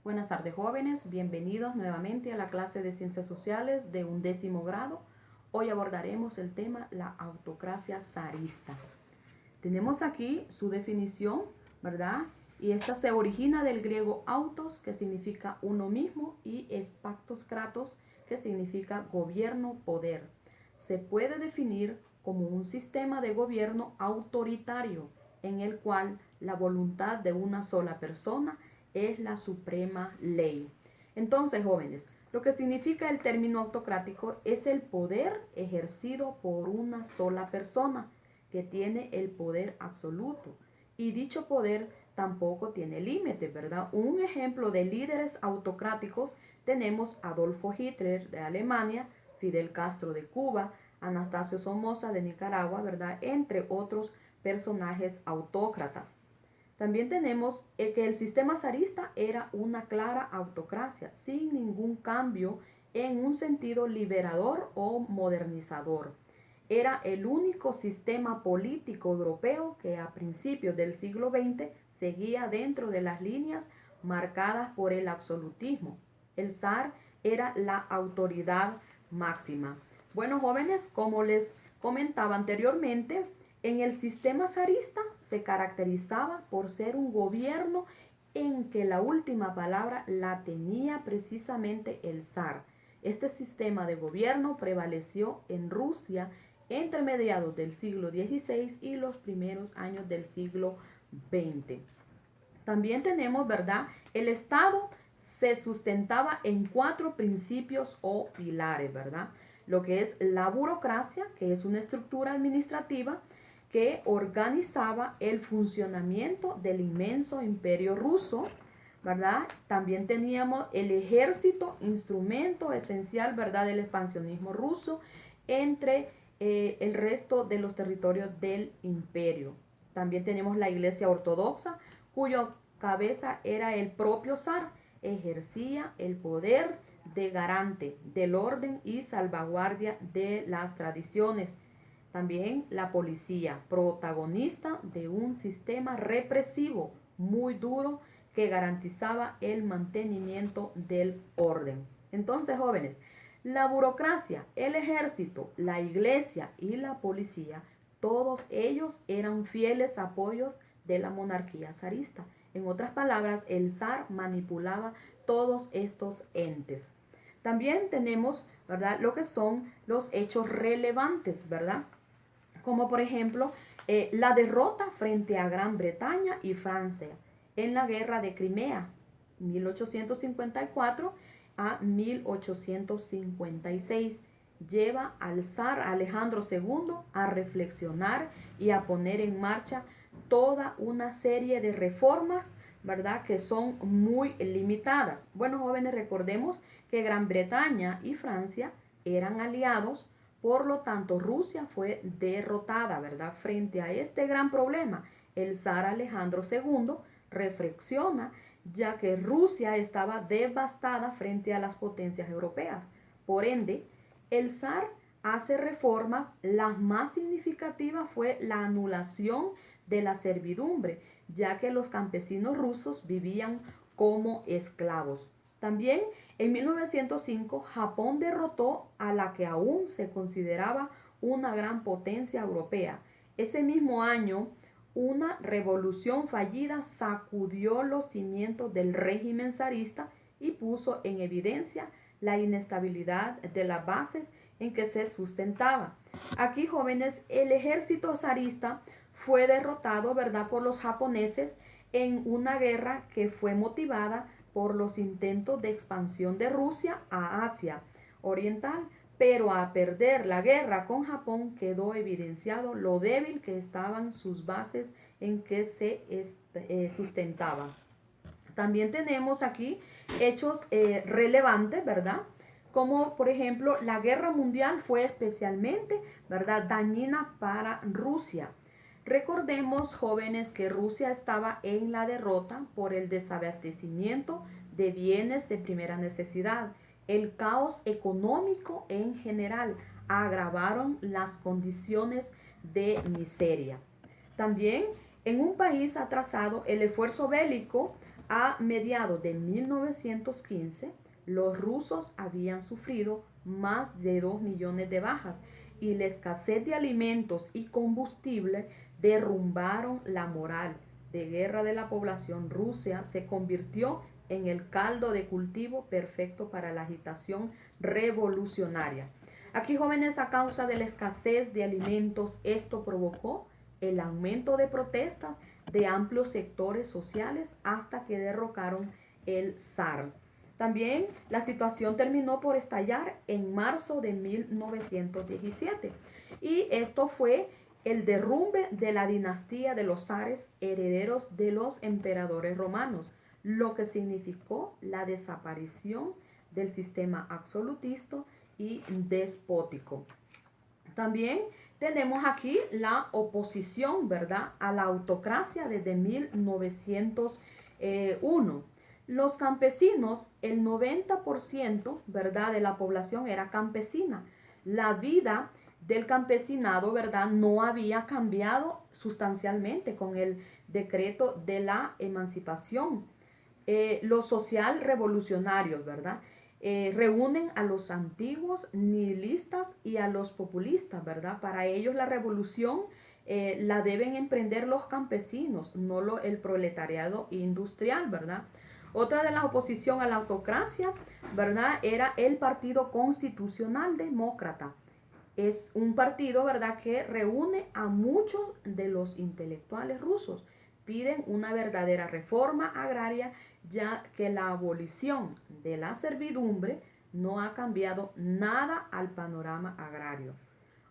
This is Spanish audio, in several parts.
Buenas tardes, jóvenes. Bienvenidos nuevamente a la clase de Ciencias Sociales de 11º grado. Hoy abordaremos el tema la autocracia zarista. Tenemos aquí su definición, ¿verdad? Y esta se origina del griego autos, que significa uno mismo, y espactos kratos, que significa gobierno, poder. Se puede definir como un sistema de gobierno autoritario en el cual la voluntad de una sola persona es la suprema ley. Entonces, jóvenes, lo que significa el término autocrático es el poder ejercido por una sola persona que tiene el poder absoluto. Y dicho poder tampoco tiene límite, ¿verdad? Un ejemplo de líderes autocráticos tenemos Adolfo Hitler de Alemania, Fidel Castro de Cuba, Anastasio Somoza de Nicaragua, ¿verdad? Entre otros personajes autócratas. También tenemos que el sistema zarista era una clara autocracia, sin ningún cambio en un sentido liberador o modernizador. Era el único sistema político europeo que a principios del siglo XX seguía dentro de las líneas marcadas por el absolutismo. El zar era la autoridad máxima. Bueno, jóvenes, como les comentaba anteriormente, en el sistema zarista se caracterizaba por ser un gobierno en que la última palabra la tenía precisamente el zar. Este sistema de gobierno prevaleció en Rusia entre mediados del siglo XVI y los primeros años del siglo XX. También tenemos, ¿verdad? El Estado se sustentaba en 4 principios o pilares, ¿verdad? Lo que es la burocracia, que es una estructura administrativa que organizaba el funcionamiento del inmenso imperio ruso, ¿verdad? También teníamos el ejército, instrumento esencial, ¿verdad?, del expansionismo ruso entre el resto de los territorios del imperio. También tenemos la Iglesia Ortodoxa, cuyo cabeza era el propio zar, ejercía el poder de garante del orden y salvaguardia de las tradiciones. También la policía, protagonista de un sistema represivo muy duro que garantizaba el mantenimiento del orden. Entonces, jóvenes, la burocracia, el ejército, la iglesia y la policía, todos ellos eran fieles apoyos de la monarquía zarista. En otras palabras, el zar manipulaba todos estos entes. También tenemos, ¿verdad?, lo que son los hechos relevantes, ¿verdad? Como por ejemplo la derrota frente a Gran Bretaña y Francia en la guerra de Crimea, 1854 a 1856, lleva al zar Alejandro II a reflexionar y a poner en marcha toda una serie de reformas, ¿verdad?, que son muy limitadas. Bueno, jóvenes, recordemos que Gran Bretaña y Francia eran aliados. Por lo tanto, Rusia fue derrotada, ¿verdad? Frente a este gran problema, el zar Alejandro II reflexiona, ya que Rusia estaba devastada frente a las potencias europeas. Por ende, el zar hace reformas. La más significativa fue la anulación de la servidumbre, ya que los campesinos rusos vivían como esclavos. También en 1905 Japón derrotó a la que aún se consideraba una gran potencia europea. Ese mismo año, una revolución fallida sacudió los cimientos del régimen zarista y puso en evidencia la inestabilidad de las bases en que se sustentaba. Aquí, jóvenes, el ejército zarista fue derrotado, ¿verdad?, por los japoneses en una guerra que fue motivada por los intentos de expansión de Rusia a Asia Oriental, pero a perder la guerra con Japón quedó evidenciado lo débil que estaban sus bases en que se sustentaban. También tenemos aquí hechos relevantes, ¿verdad? Como por ejemplo la guerra mundial fue especialmente, ¿verdad?, dañina para Rusia. Recordemos, jóvenes, que Rusia estaba en la derrota por el desabastecimiento de bienes de primera necesidad. El caos económico en general agravaron las condiciones de miseria. También en un país atrasado, el esfuerzo bélico A mediados de 1915, los rusos habían sufrido más de 2 millones de bajas y la escasez de alimentos y combustible derrumbaron la moral de guerra de la población. Rusia se convirtió en el caldo de cultivo perfecto para la agitación revolucionaria. Aquí, jóvenes, a causa de la escasez de alimentos, esto provocó el aumento de protestas de amplios sectores sociales hasta que derrocaron el zar. También la situación terminó por estallar en marzo de 1917 y esto fue el derrumbe de la dinastía de los zares, herederos de los emperadores romanos, lo que significó la desaparición del sistema absolutista y despótico. También tenemos aquí la oposición, ¿verdad?, a la autocracia desde 1901. Los campesinos, el 90%, ¿verdad?, de la población era campesina. La vida del campesinado, ¿verdad?, no había cambiado sustancialmente con el decreto de la emancipación. Los social revolucionarios, ¿verdad?, reúnen a los antiguos nihilistas y a los populistas, ¿verdad? Para ellos la revolución la deben emprender los campesinos, no el proletariado industrial, ¿verdad? Otra de la oposición a la autocracia, ¿verdad?, era el Partido Constitucional Demócrata. Es un partido, ¿verdad?, que reúne a muchos de los intelectuales rusos. Piden una verdadera reforma agraria, ya que la abolición de la servidumbre no ha cambiado nada al panorama agrario.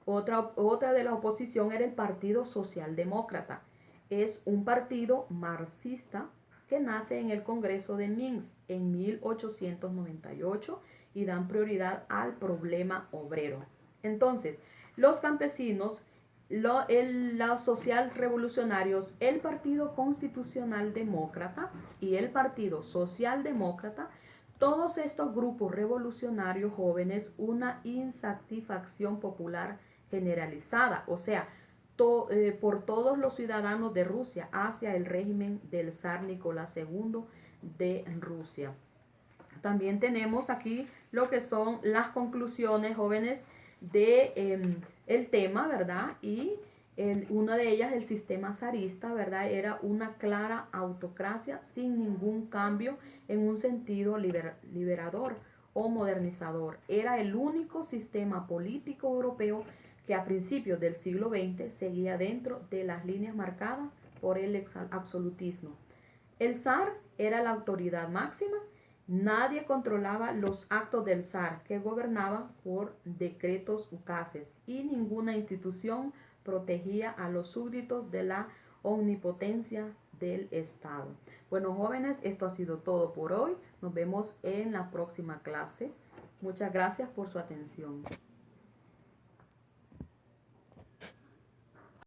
Otra de la oposición era el Partido Socialdemócrata. Es un partido marxista que nace en el Congreso de Minsk en 1898 y dan prioridad al problema obrero. Entonces, los campesinos, los social revolucionarios, el Partido Constitucional Demócrata y el Partido Socialdemócrata, todos estos grupos revolucionarios jóvenes, una insatisfacción popular generalizada, o sea, por todos los ciudadanos de Rusia hacia el régimen del zar Nicolás II de Rusia. También tenemos aquí lo que son las conclusiones, jóvenes, de el tema, ¿verdad? Y una de ellas, el sistema zarista, ¿verdad?, era una clara autocracia sin ningún cambio en un sentido liberador o modernizador. Era el único sistema político europeo que a principios del siglo XX seguía dentro de las líneas marcadas por el absolutismo. El zar era la autoridad máxima. Nadie controlaba los actos del zar, que gobernaba por decretos ukases, y ninguna institución protegía a los súbditos de la omnipotencia del Estado. Bueno, jóvenes, esto ha sido todo por hoy. Nos vemos en la próxima clase. Muchas gracias por su atención.